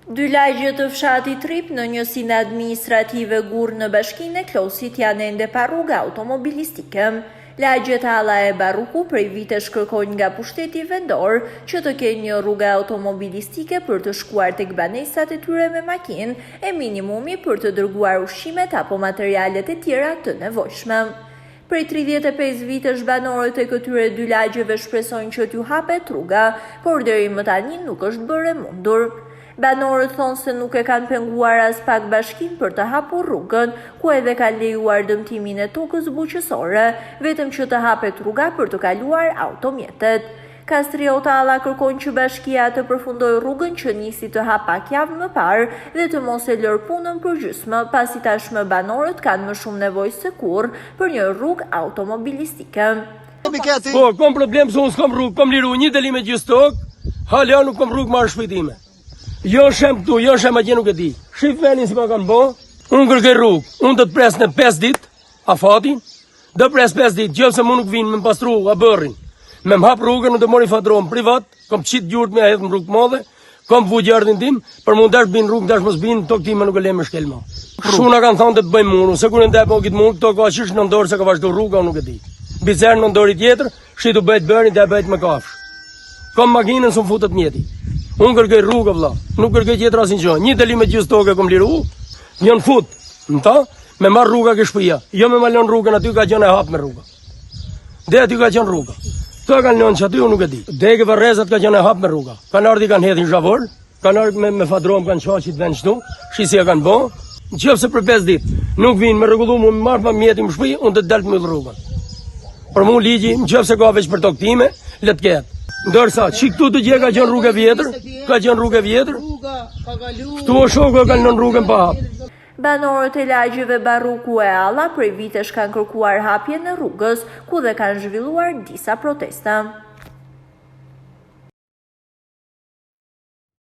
Dy lagje të fshatit Trip në njësinë administrative Gur në bashkinë e Klosit janë ende pa rrugë automobilistike. Lagjet Alla e Barruku prej vitesh kërkojnë nga pushteti vendor që të kenë një rrugë automobilistike për të shkuar tek banesat e tyre me makinë e minimumi për të dërguar ushqimet apo materialet e tjera të nevojshme. Prej 35 vitesh banorët e këtyre dy lagjeve shpresojnë që t'ju hapet rruga, por deri më tani nuk është bërë e mundur. Banorët thonë se nuk e kanë penguar as pak bashkinë për të hapur rrugën, ku edhe ka lejuar dëmtimin e tokës buqësore, vetëm që të hapet rruga për të kaluar automjetet. Kastriota Alla kërkojnë që bashkia të përfundojë rrugën që nisi të hap pak javë më parë dhe të mos e lërë punën përgjysmë, pasi tashmë banorët kanë më shumë nevojë se kurrë për një rrugë automobilistike. Po, kom problem se unë s'kom rrugë, kom liru një deli me gjystok, hala nuk kom rrugë marrë shpejtime. Jo shem këtu, jo shem atje nuk e di. Shif venin si ma kanë bo, unë kërkej rrugë, unë të të pres në 5 dit, a fatin, dhe pres 5 dit, gjëllë se mu nuk vinë me më pastru, a bërin. Me më hap rrugën, unë të mori fatron privat, kom qitë gjurët me a hedhë më rrugë modhe, kom vu gjardin tim, për mund dash bin rrugë, dash mos bin, tok time nuk e le me shkelma. Shuna kanë thonë të të bëjmë munu, se kur në ndaj po kitë mund, to ka qish në ndorë se ka vazhdo rruga, unë nuk e di. Bicer në ndori tjetër, shitu bëjt bërin, dhe bëjt me kafsh. Kom makinën së më futët mjeti. Unë kërkej rrugë, vëlla, nuk kërkej tjetër asin që. Një deli me gjys toke kom liru, njën fut, në ta, me marrë rruga ke shpëja. Jo me malon rrugën, aty ka qenë e hap me rruga. Dhe aty ka qenë rruga. Këto kanë lënë që aty unë nuk e di. Dhe ke vërrezat ka qenë e hap me rruga. Kanë ardi kanë hedhin zhavor, kanë ardi me fadrom kanë qaqit ven qëtu, shisi e kanë bo. Në qëfë se për 5 dit, nuk vinë me rregullu mu me marrë pa mjeti më shpëj, unë të deltë me rrugën. Për mu ligji, në qëfë se ka veç për toktime, le të ketë. Ndërsa, që këtu të gje ka qenë rrugë e vjetër, këtu o shokë ka në rrugën pa hapë. Banorët e lagjeve Barruku e Alla prej vitesh kanë kërkuar hapjen e rrugës, ku dhe kanë zhvilluar disa protesta.